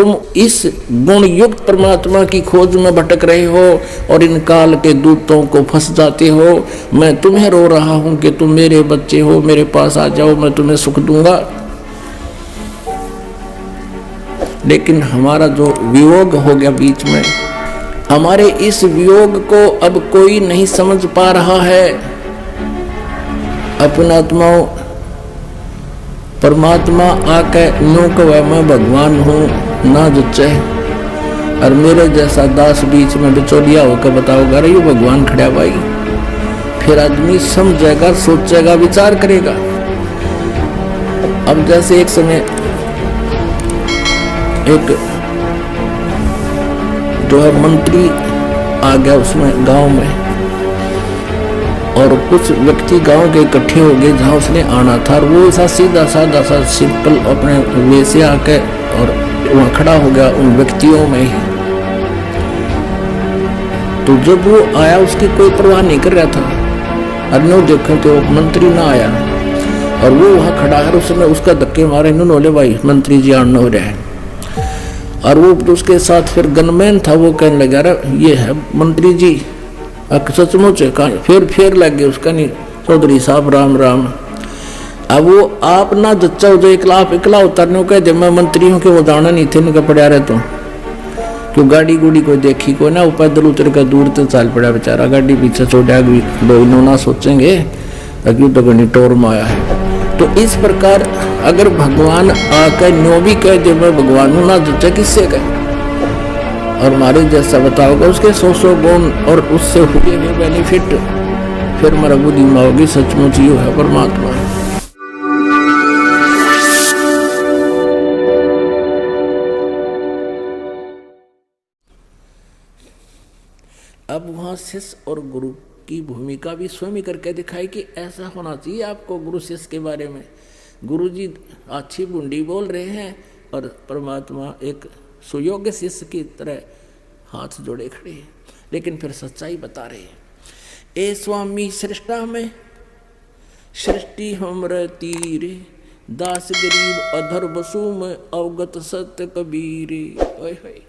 तुम इस गुण युक्त परमात्मा की खोज में भटक रहे हो और इन काल के दूतों को फंस जाते हो। मैं तुम्हें रो रहा हूं कि तुम मेरे बच्चे हो, मेरे पास आ जाओ, मैं तुम्हें सुख दूंगा। लेकिन हमारा जो वियोग हो गया बीच में, हमारे इस वियोग को अब कोई नहीं समझ पा रहा है। अपना आत्माओं, परमात्मा आके न्यू कहे मैं भगवान हूं ना जचे, और मेरे जैसा दास बीच में बिचौलिया होकर बताओगा अरे ये भगवान खड़ा भाई, फिर आदमी समझेगा, सोचेगा, विचार करेगा। अब जैसे एक समय एक जो है मंत्री आ गया उसमें गांव में, और कुछ व्यक्ति गांव के इकट्ठे हो गए जहां उसने आना था, और वो ऐसा सीधा साधा सा सिंपल अपने वे से आके और वहां खड़ा हो गया उन व्यक्तियों में ही। तो जब वो आया उसकी कोई परवाह नहीं कर रहा था, और नो देखो तो मंत्री ना आया और वो वहां खड़ा है, उसने उसका धक्के मारे, इन्होंने भाई मंत्री जी आना हो रहा है। और वो उसके साथ फिर गनमैन था, वो कहने लगा रहा ये है मंत्री जी, सचमुच है। फिर लग गए उसका, नहीं चौधरी साहब राम राम। अब वो आप ना जच्चा हो जो इकला उतरने कह दे मैं मंत्री हूँ कि वो जाना नहीं थे, उनका पड़ा रहे तो क्यों गाड़ी गुड़ी कोई देखी कोई ना, वो पैदल उतर कर दूर तक चाल पड़ा बेचारा, गाड़ी पीछे छोड़ा लोग ना सोचेंगे अभी तो गणी टोर में आया है। तो इस प्रकार अगर भगवान आकर न्यो भी कह दे मैं भगवान हूँ ना जच्चा, किससे कहे? और हमारे जैसा बताओगे उसके 100 गुण और उससे हुए हुए बेनिफिट, फिर हमारा बुद्धि में होगी सचमुच यू है परमात्मा। अब वहां शिष्य और गुरु की भूमिका भी स्वयं ही करके दिखाई कि ऐसा होना चाहिए आपको गुरु शिष्य के बारे में। गुरु जी अच्छी बुंडी बोल रहे हैं और परमात्मा एक सुयोग्य शिष्य की तरह हाथ जोड़े खड़े हैं, लेकिन फिर सच्चाई बता रहे हैं। ए स्वामी सृष्टा में सृष्टि हमरे तीरे, दास गरीब अधर बसु में अवगत सत्य कबीरे। ओए होए,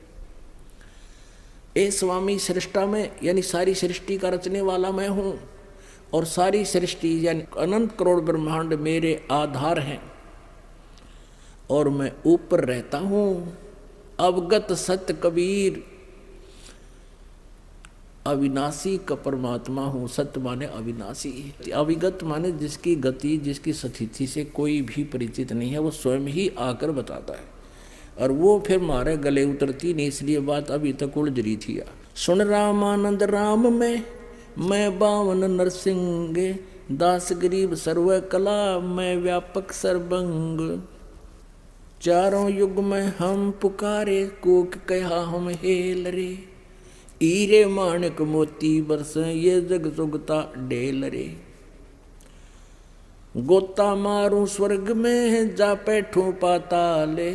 ए स्वामी सृष्टा में यानी सारी सृष्टि का रचने वाला मैं हूँ, और सारी सृष्टि यानी अनंत करोड़ ब्रह्मांड मेरे आधार हैं, और मैं ऊपर रहता हूँ। अवगत सत्य कबीर, अविनाशी का परमात्मा हूँ। सत्य माने अविनाशी, अविगत माने जिसकी गति जिसकी स्थिति से कोई भी परिचित नहीं है, वो स्वयं ही आकर बताता है, और वो फिर मारे गले उतरती नहीं, इसलिए बात अभी तक उलझ रही थी। सुन रामानंद राम में मैं बावन नरसिंह, दास गरीब सर्व कला मैं व्यापक सर्वंग। चारों युग में हम पुकारे कोक कहा हम हेल रे, हीरे माणिक मोती बरस ये जग सुगता ढेल रे। गोता मारूं स्वर्ग में जा बैठूं पाताले,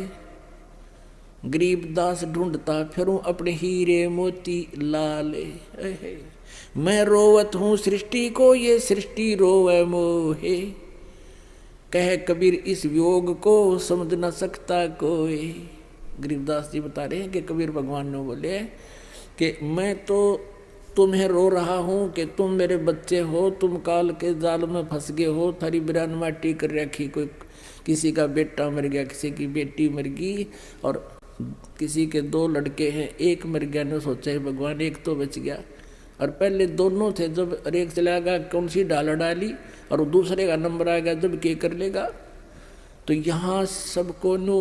गरीब दास ढूंढता फिरूं अपने हीरे मोती लाले। मैं रोवत हूँ सृष्टि को ये सृष्टि रोवे मोहे, कह कबीर इस वियोग को समझ न सकता कोई। गरीबदास जी बता रहे हैं कि कबीर भगवान ने बोले कि मैं तो तुम्हें रो रहा हूँ कि तुम मेरे बच्चे हो, तुम काल के जाल में फंस गए हो, थारी बिरान माटी कर रखी, कोई किसी का बेटा मर गया, किसी की बेटी मर गई, और किसी के 2 लड़के हैं, एक मर गया, ने सोचा भगवान एक तो बच गया, और पहले दोनों थे, जब एक चला गया कौन सी डाल डाली, और दूसरे का नंबर आ गया जब के कर लेगा। तो यहाँ सबको नो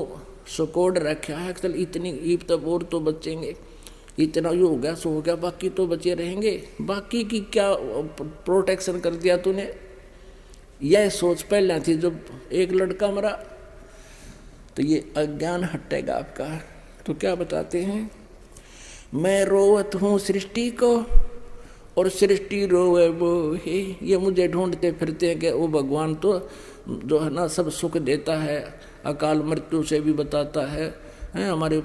सकोड़ रखा है, चल इतनी ईब तब और तो बचेंगे, इतना ये हो गया सो हो गया, बाकी तो बचे रहेंगे। बाकी की क्या प्रोटेक्शन कर दिया तूने, यह सोच पहले थी। जब एक लड़का मरा तो ये अज्ञान हटेगा आपका। तो क्या बताते हैं, मैं रोवत हूँ सृष्टि को और सृष्टि रोवे मोहे। ये मुझे ढूंढते फिरते हैं कि वो भगवान तो जो है ना सब सुख देता है, अकाल मृत्यु से भी बताता है, हमारे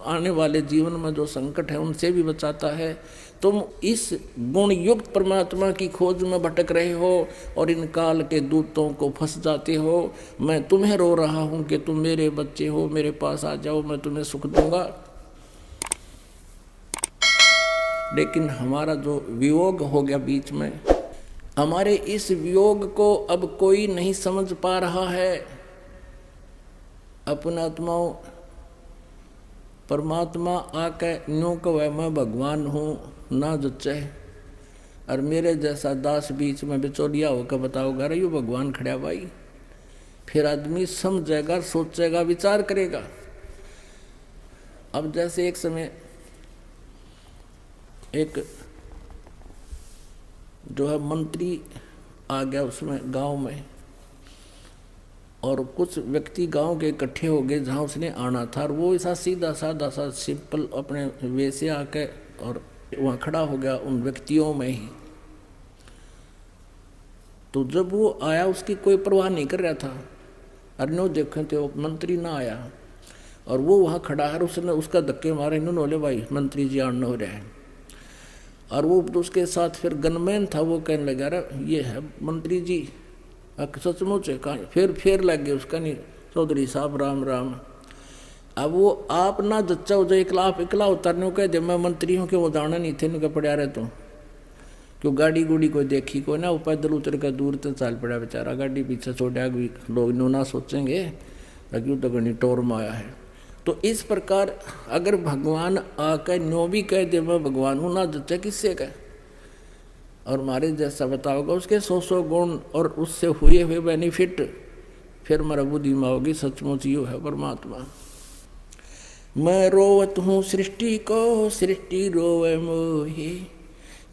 आने वाले जीवन में जो संकट है उनसे भी बचाता है। तुम इस गुण युक्त परमात्मा की खोज में भटक रहे हो और इन काल के दूतों को फंस जाते हो। मैं तुम्हें रो रहा हूं कि तुम मेरे बच्चे हो, मेरे पास आ जाओ, मैं तुम्हें सुख दूंगा। लेकिन हमारा जो वियोग हो गया बीच में, हमारे इस वियोग को अब कोई नहीं समझ पा रहा है। अपने आत्माओं, परमात्मा आके न्यू कहे मैं भगवान हूँ ना जच्चे, और मेरे जैसा दास बीच में बिचौलिया होकर बताओगा रे यू भगवान खड़ा भाई, फिर आदमी समझेगा, सोचेगा, विचार करेगा। अब जैसे एक समय एक जो है मंत्री आ गया उसमें गांव में, और कुछ व्यक्ति गांव के इकट्ठे हो गए जहां उसने आना था, और वो ऐसा सीधा साधा सा सिंपल अपने वे से आके और वहाँ खड़ा हो गया उन व्यक्तियों में ही। तो जब वो आया उसकी कोई परवाह नहीं कर रहा था, अरनो देखे थे वो मंत्री ना आया और वो वहाँ खड़ा है, उसने उसका धक्के मारे, इन्होंने बोले भाई मंत्री जी आना हो रहा है। और वो उसके साथ फिर गनमैन था, वो कहने लगा रहा ये है मंत्री जी, सचमुच है कहा, फिर लग गए उसका नहीं चौधरी साहब राम राम। अब वो आप ना जच्चा हो जाए इकला उतारने को कह दे मैं मंत्री हूँ कि वो जाना नहीं थे इनका पड़ा रहे, तो क्यों गाड़ी गुड़ी कोई देखी कोई ना, वो पैदल उतर कर दूर तक चाल पड़ा बेचारा, गाड़ी पीछे छोड़ा भी लोग नो ना सोचेंगे क्यों तो गणी टोर में आया है। तो इस प्रकार अगर भगवान आकर नो भी कह दे मैं भगवान हूँ, ना जच्चा किससे कह, और हमारे जैसा बताओगा उसके 100 गुण और उससे हुए हुए बेनिफिट, फिर मेरा बुद्धि में होगी सचमुच यू है परमात्मा। मैं रोवत हूँ सृष्टि को, सृष्टि रोवे मोहे,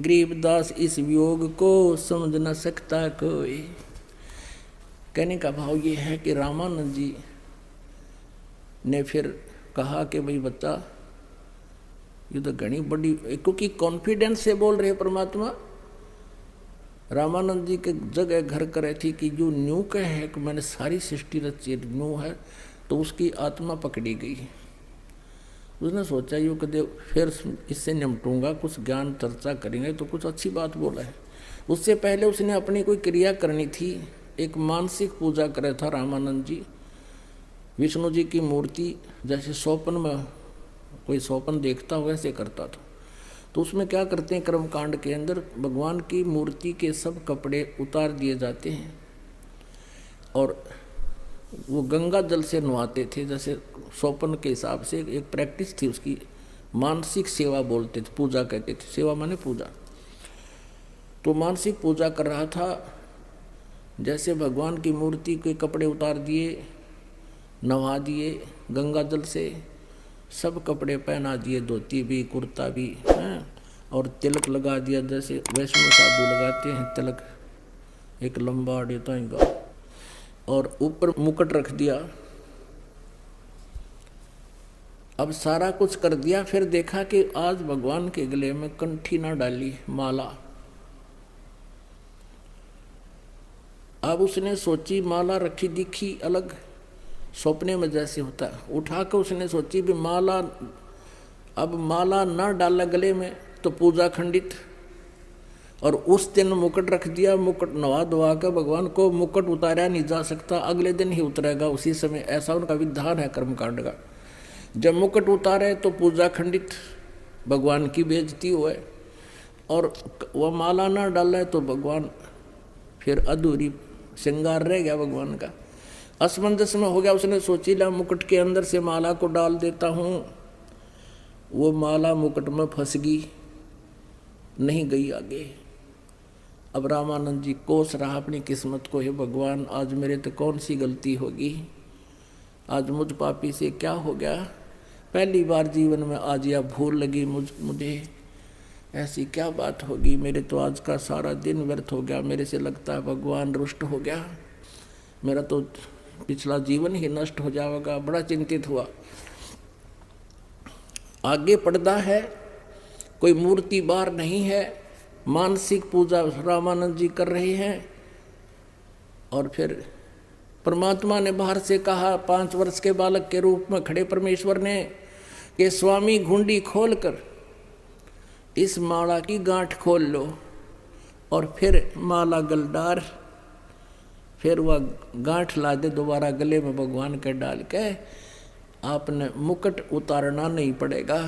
गरीबदास इस वियोग को समझ न सकता कोई। कहने का भाव ये है कि रामानंद जी ने फिर कहा कि भाई बच्चा ये तो घनी बड़ी, क्योंकि कॉन्फिडेंस से बोल रहे परमात्मा। रामानंद जी के जगह घर करे थी कि जो न्यू कह है कि मैंने सारी सृष्टि रची न्यू है, तो उसकी आत्मा पकड़ी गई। उसने सोचा यूँ कदे फिर इससे निपटूंगा, कुछ ज्ञान चर्चा करेंगे तो कुछ अच्छी बात बोला है। उससे पहले उसने अपनी कोई क्रिया करनी थी, एक मानसिक पूजा करे था रामानंद जी। विष्णु जी की मूर्ति जैसे स्वप्न में कोई स्वप्न देखता हो वैसे करता था। तो उसमें क्या करते हैं, कर्मकांड के अंदर भगवान की मूर्ति के सब कपड़े उतार दिए जाते हैं और वो गंगा जल से नहाते थे, जैसे स्वप्न के हिसाब से एक प्रैक्टिस थी उसकी। मानसिक सेवा बोलते थे, पूजा कहते थे, सेवा माने पूजा। तो मानसिक पूजा कर रहा था, जैसे भगवान की मूर्ति के कपड़े उतार दिए, नहा दिए गंगा जल से, सब कपड़े पहना दिए, धोती भी कुर्ता भी हैं, और तिलक लगा दिया जैसे वैष्णव साधु लगाते हैं तिलक, एक लंबा देता है, और ऊपर मुकुट रख दिया। अब सारा कुछ कर दिया, फिर देखा कि आज भगवान के गले में कंठी ना डाली माला। अब उसने सोची माला रखी दिखी अलग, सपने में जैसे होता है, उठा कर उसने सोची भी माला, अब माला ना डाला गले में तो पूजा खंडित। और उस दिन मुकुट रख दिया, मुकुट नवा धवा कर भगवान को मुकुट उतारा नहीं जा सकता, अगले दिन ही उतरेगा उसी समय, ऐसा उनका विधान है कर्मकांड का। जब मुकुट उतारे तो पूजा खंडित, भगवान की बेइज्जती हुए, और वह माला ना डाले तो भगवान फिर अधूरी श्रृंगार रह गया भगवान का। असमंजस में हो गया, उसने सोची ला मुकुट के अंदर से माला को डाल देता हूँ। वो माला मुकुट में फंस गई, नहीं गई आगे। अब रामानंद जी कोस रहा अपनी किस्मत को, हे भगवान आज मेरे तो कौन सी गलती होगी, आज मुझ पापी से क्या हो गया, पहली बार जीवन में आज यह भूल लगी मुझे, ऐसी क्या बात होगी, मेरे तो आज का सारा दिन व्यर्थ हो गया, मेरे से लगता है भगवान रुष्ट हो गया, मेरा तो पिछला जीवन ही नष्ट हो जाएगा। बड़ा चिंतित हुआ। आगे पर्दा है, कोई मूर्ति बार नहीं है, मानसिक पूजा रामानंद जी कर रहे हैं। और फिर परमात्मा ने बाहर से कहा, 5 वर्ष के बालक के रूप में खड़े परमेश्वर ने, कि स्वामी घुंडी खोलकर इस माला की गांठ खोल लो और फिर माला गलडार, फिर वह गांठ ला दे दोबारा गले में भगवान के डाल के, आपने मुकुट उतारना नहीं पड़ेगा।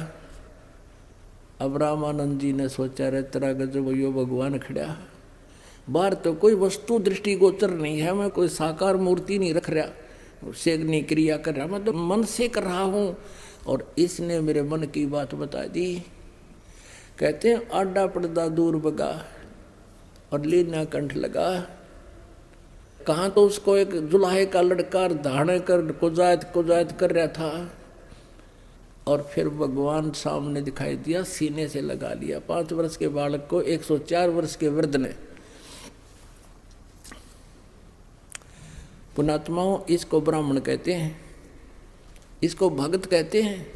अब रामानंद जी ने सोचा, रे तेरा गजब यो भगवान खड़ा, बाहर तो कोई वस्तु दृष्टि गोचर नहीं है, मैं कोई साकार मूर्ति नहीं रख रहा, सेगनी क्रिया कर रहा, मैं तो मन से कर रहा हूँ। और इसने मेरे मन की बात बता दी। कहते हैं आडा पर्दा दूर बगा और लीना कंठ लगा। कहाँ तो उसको एक जुलाहे का लड़का धाड़े कर कुजायत कर रहा था, और फिर भगवान सामने दिखाई दिया, सीने से लगा लिया। 5 वर्ष के बालक को 104 वर्ष के वृद्ध ने। पुणात्माओं, इसको ब्राह्मण कहते हैं, इसको भगत कहते हैं।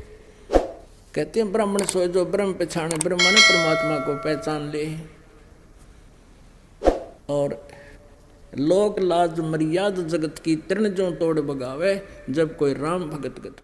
कहते हैं ब्राह्मण सोए जो ब्रह्म पहचाने, ब्रह्म ने परमात्मा को पहचान ले। और लोक लाज मर्याद जगत की तृण जो तोड़ बगावे, जब कोई राम भगत गत।